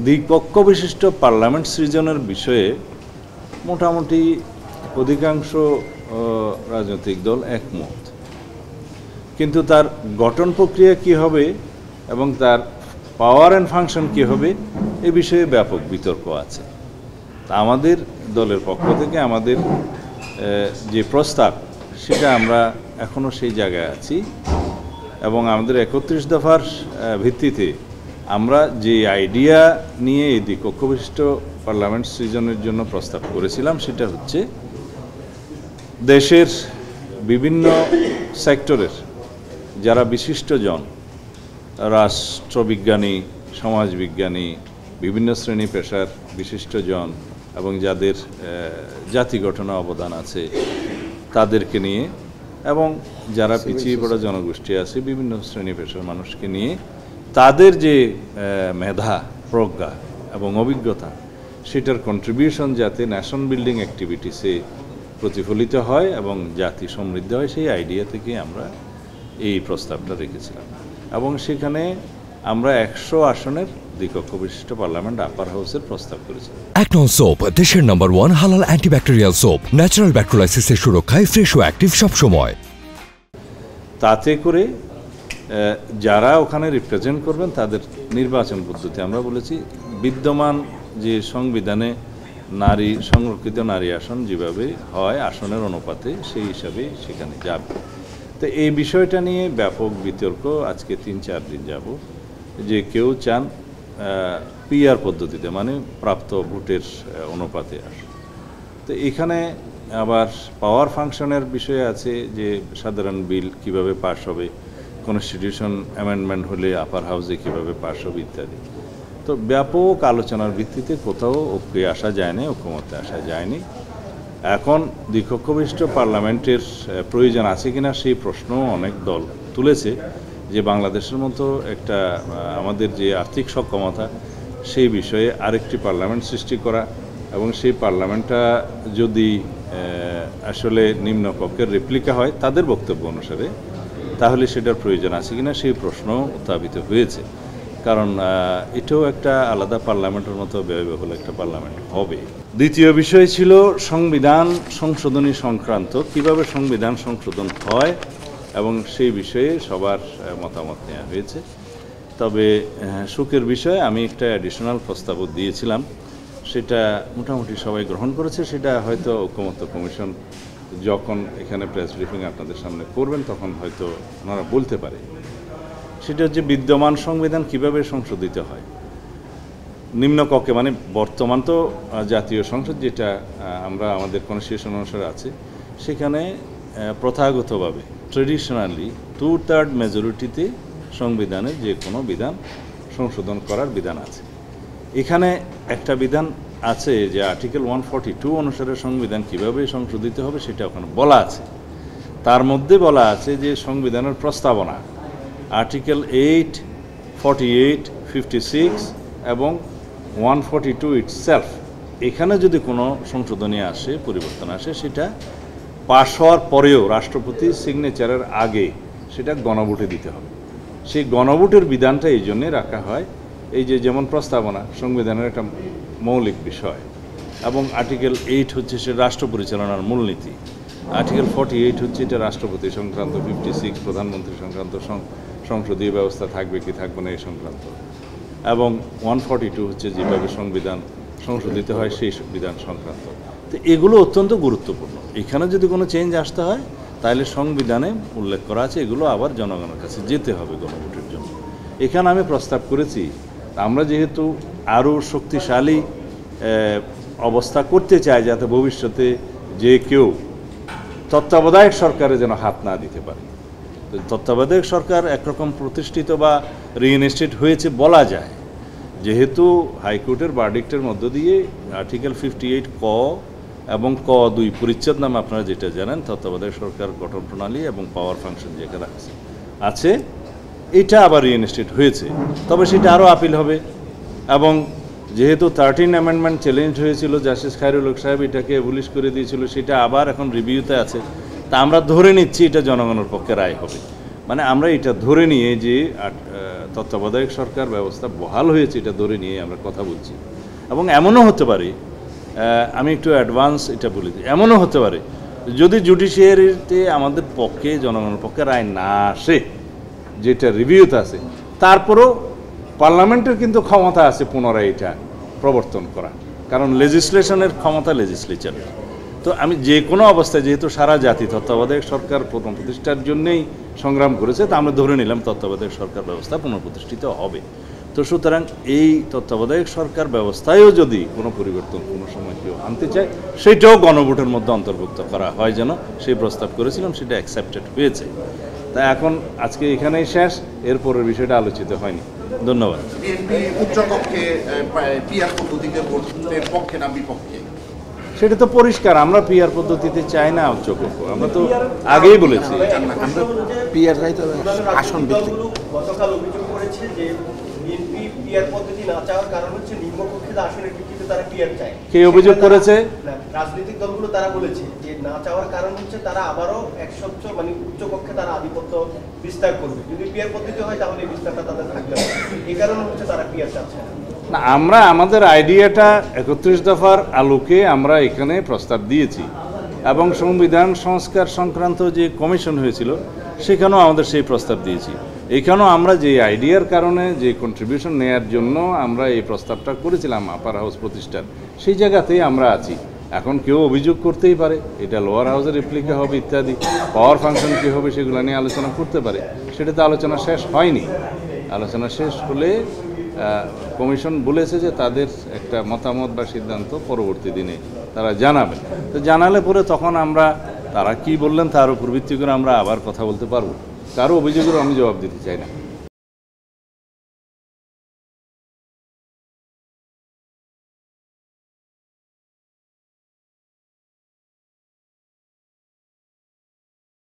দ্বিকক্ষ বিশিষ্ট পার্লামেন্ট সৃজনের বিষয়ে মোটামুটি অধিকাংশ রাজনৈতিক দল একমত, কিন্তু তার গঠন প্রক্রিয়া কি হবে এবং তার পাওয়ার অ্যান্ড ফাংশন কি হবে এ বিষয়ে ব্যাপক বিতর্ক আছে। তা আমাদের দলের পক্ষ থেকে আমাদের যে প্রস্তাব সেটা আমরা এখনও সেই জায়গায় আছি এবং আমাদের 31 দফার ভিত্তিতে আমরা যে আইডিয়া নিয়ে এই দ্বিকক্ষ বিশিষ্ট পার্লামেন্ট সৃজনের জন্য প্রস্তাব করেছিলাম সেটা হচ্ছে দেশের বিভিন্ন সেক্টরের যারা বিশিষ্টজন, রাষ্ট্রবিজ্ঞানী, সমাজবিজ্ঞানী, বিভিন্ন শ্রেণী পেশার বিশিষ্টজন এবং যাদের জাতি গঠনে অবদান আছে তাদেরকে নিয়ে এবং যারা পিছিয়ে পড়া জনগোষ্ঠী আছে বিভিন্ন শ্রেণী পেশার মানুষকে নিয়ে তাদের যে মেধা, প্রজ্ঞা এবং অভিজ্ঞতা সেটার কন্ট্রিবিউশন যাতে ন্যাশন বিল্ডিং অ্যাক্টিভিটিসে প্রতিফলিত হয় এবং জাতি সমৃদ্ধ হয় সেই আইডিয়া থেকে আমরা এই প্রস্তাবটা রেখেছিলাম এবং সেখানে আমরা 100 আসনের দ্বিকক্ষ বিশিষ্ট পার্লামেন্ট আপার হাউসের প্রস্তাব করেছিলাম। অ্যাকনন সোপ দেশের নাম্বার 1 হালাল অ্যান্টিব্যাকটেরিয়াল সোপ, ন্যাচারাল ব্যাকটেরিয়ালাইসিসের সুরক্ষায় ফ্রেশ ও অ্যাক্টিভ সব সময়। তাতে করে যারা ওখানে রিপ্রেজেন্ট করবেন তাদের নির্বাচন পদ্ধতি আমরা বলেছি বিদ্যমান যে সংবিধানে নারী সংরক্ষিত নারী আসন যেভাবে হয় আসনের অনুপাতে সেই হিসাবে সেখানে যাবে। তো এই বিষয়টা নিয়ে ব্যাপক বিতর্ক আজকে 3-4 দিন যাব যে কেউ চান পিআর পদ্ধতিতে মানে প্রাপ্ত ভোটের অনুপাতে আসে। তো এখানে আবার পাওয়ার ফাংশনের বিষয় আছে যে সাধারণ বিল কিভাবে পাস হবে, কনস্টিটিউশন অ্যামেন্ডমেন্ট হলে আপার হাউসে কিভাবে পাস হবে ইত্যাদি। তো ব্যাপক আলোচনার ভিত্তিতে কোথাও ঐক্যে আসা যায়নি, ঐক্যমতে আসা যায়নি। এখন দ্বিকক্ষ বিশিষ্ট পার্লামেন্টের প্রয়োজন আছে কিনা সেই প্রশ্ন অনেক দল তুলেছে যে বাংলাদেশের মতো একটা আমাদের যে আর্থিক সক্ষমতা সেই বিষয়ে আরেকটি পার্লামেন্ট সৃষ্টি করা এবং সেই পার্লামেন্টটা যদি আসলে নিম্নকক্ষের রেপ্লিকা হয় তাদের বক্তব্য অনুসারে তাহলে সেটার প্রয়োজন আছে কিনা সেই প্রশ্ন উত্থাপিত হয়েছে। কারণ এটাও একটা আলাদা পার্লামেন্টের মতো ব্যয়বহুল একটা পার্লামেন্ট হবে। দ্বিতীয় বিষয় ছিল সংবিধান সংশোধনী সংক্রান্ত, কিভাবে সংবিধান সংশোধন হয় এবং সেই বিষয়ে সবার মতামত নেওয়া হয়েছে। তবে সুখের বিষয় আমি একটা অ্যাডিশনাল প্রস্তাবও দিয়েছিলাম, সেটা মোটামুটি সবাই গ্রহণ করেছে। সেটা হয়তো ঐকমত্য কমিশন যখন এখানে প্রেস ব্রিফিং আপনাদের সামনে করবেন তখন হয়তো ওনারা বলতে পারে। সেটা হচ্ছে বিদ্যমান সংবিধান কিভাবে সংশোধিত হয় নিম্নকক্ষে, মানে বর্তমান তো জাতীয় সংসদ যেটা আমরা আমাদের কনস্টিটিউশন অনুসারে আছে সেখানে প্রথাগতভাবে ট্রেডিশনালি 2/3 মেজরিটিতে সংবিধানে যে কোনো বিধান সংশোধন করার বিধান আছে। এখানে একটা বিধান আছে যে আর্টিকেল 142 অনুসারে সংবিধান কিভাবে সংশোধিত হবে সেটা ওখানে বলা আছে। তার মধ্যে বলা আছে যে সংবিধানের প্রস্তাবনা আর্টিকেল 8, 48, 56 এবং 142 ইটসেলফ এখানে যদি কোনো সংশোধনী আসে, পরিবর্তন আসে, সেটা পাশ হওয়ার পরেও রাষ্ট্রপতি সিগনেচারের আগে সেটা গণভোটে দিতে হবে। সেই গণভোটের বিধানটা এই জন্যে রাখা হয়, এই যে যেমন প্রস্তাবনা সংবিধানের একটা মৌলিক বিষয় এবং আর্টিকেল 8 হচ্ছে সে রাষ্ট্র পরিচালনার মূলনীতি, আর্টিকেল 48 হচ্ছে এটা রাষ্ট্রপতি সংক্রান্ত, 56 প্রধানমন্ত্রী সংক্রান্ত সংসদীয় ব্যবস্থা থাকবে কি থাকবে না এই সংক্রান্ত, এবং 142 হচ্ছে যেভাবে সংবিধান সংশোধিত হয় সেই বিধান সংক্রান্ত। তো এগুলো অত্যন্ত গুরুত্বপূর্ণ। এখানে যদি কোনো চেঞ্জ আসতে হয় তাহলে সংবিধানে উল্লেখ করা আছে এগুলো আবার জনগণের কাছে যেতে হবে গণভোটের জন্য। এখানে আমি প্রস্তাব করেছি আমরা যেহেতু আরও শক্তিশালী অবস্থা করতে চাই যাতে ভবিষ্যতে যে কেউ তত্ত্বাবধায়ক সরকারে যেন হাত না দিতে পারে। তত্ত্বাবধায়ক সরকার একরকম প্রতিষ্ঠিত বা রিইনস্টেট হয়েছে বলা যায়, যেহেতু হাইকোর্টের ভার্ডিক্টের মধ্য দিয়ে আর্টিকেল 58 ক এবং ক 2 পরিচ্ছেদ নামে আপনারা যেটা জানেন তত্ত্বাবধায়ক সরকার গঠন প্রণালী এবং পাওয়ার ফাংশন যেখানে আছে এটা আবার রিইনস্টেট হয়েছে। তবে সেটা আরও আপিল হবে এবং যেহেতু 13 অ্যামেন্ডমেন্ট চ্যালেঞ্জ হয়েছিল, জাস্টিস খায়রুল হক সাহেব এটাকে অ্যাবলিশ করে দিয়েছিল, সেটা আবার এখন রিভিউতে আছে। তা আমরা ধরে নিচ্ছি এটা জনগণের পক্ষে রায় হবে, মানে আমরা এটা ধরে নিয়ে যে তত্ত্বাবধায়ক সরকার ব্যবস্থা বহাল হয়েছে এটা ধরে নিয়ে আমরা কথা বলছি। এবং এমনও হতে পারে, আমি একটু অ্যাডভান্স এটা বলি, এমনও হতে পারে যদি জুডিশিয়ারিতে আমাদের পক্ষে, জনগণের পক্ষে রায় না আসে, যেটা রিভিউতে আছে, তারপরও পার্লামেন্টের কিন্তু ক্ষমতা আছে পুনরায় এটা প্রবর্তন করা, কারণ লেজিসলেশনের ক্ষমতা লেজিসলেচারের। তো আমি যে কোনো অবস্থায়, যেহেতু সারা জাতি তত্ত্বাবধায়ক সরকার প্রথম প্রতিষ্ঠার জন্যই সংগ্রাম করেছে, তা আমরা ধরে নিলাম তত্ত্বাবধায়ক সরকার ব্যবস্থা পুনঃপ্রতিষ্ঠিত হবে। তো সুতরাং এই তত্ত্বাবধায়ক সরকার ব্যবস্থায়ও যদি কোনো পরিবর্তন কোনো সময় কেউ আনতে চায়, সেটাও গণভোটের মধ্যে অন্তর্ভুক্ত করা হয় যেন, সেই প্রস্তাব করেছিলাম, সেটা অ্যাকসেপ্টেড হয়েছে। তা এখন আজকে এখানেই শেষ, এরপরের বিষয়টা আলোচিত হয়নি। ধন্যবাদ। বিএনপি উচ্চকক্ষে পিআর পদ্ধতিতে ভোটের পক্ষে না বিপক্ষে? সেটা তো পরিষ্কার, আমরা পিআর পদ্ধতিতে চাই না উচ্চকক্ষ, আমরা তো আগেই বলেছি। আমরা পিআর চাই, তবে আসন ভিত্তিক। গতকাল অভিযোগ করেছে যে বিএনপি পিআর পদ্ধতি না চাওয়ার কারণ হচ্ছে নিম্নকক্ষের আসনের ভিত্তিতে তারা পিআর চায়। কে অভিযোগ করেছে? রাজনৈতিক দলগুলো তারা বলেছে যে না চাওয়ার কারণ হচ্ছে তারা আবারও মানে উচ্চকক্ষে তারা আধিপত্য বিস্তার করবে। যদি পিআর পদ্ধতি হয় তাহলে এই বিস্তারটা তাদের থাকবে না, এই কারণে হচ্ছে তারা পিআর চাচ্ছে না। না, আমরা আমাদের আইডিয়াটা 31 দফার আলোকে আমরা এখানে প্রস্তাব দিয়েছি, এবং সংবিধান সংস্কার সংক্রান্ত যে কমিশন হয়েছিল সেখানেও আমাদের সেই প্রস্তাব দিয়েছি। এখানেও আমরা যে আইডিয়ার কারণে যে কন্ট্রিবিউশন নেয়ার জন্য আমরা এই প্রস্তাবটা করেছিলাম আপার হাউস প্রতিষ্ঠান, সেই জায়গাতেই আমরা আছি। এখন কেউ অভিযোগ করতেই পারে এটা লোয়ার হাউসের রেপ্লিকা হবে ইত্যাদি, পাওয়ার ফাংশন কী হবে সেগুলো নিয়ে আলোচনা করতে পারে। সেটা তো আলোচনা শেষ হয়নি। আলোচনা শেষ হলে কমিশন বলেছে যে তাদের একটা মতামত বা সিদ্ধান্ত পরবর্তী দিনে তারা জানাবেন। তো জানালে পরে তখন আমরা তারা কি বললেন তার উপর ভিত্তি করে আমরা আবার কথা বলতে পারবো। কারো অভিযোগের আমি জবাব দিতে চাই না।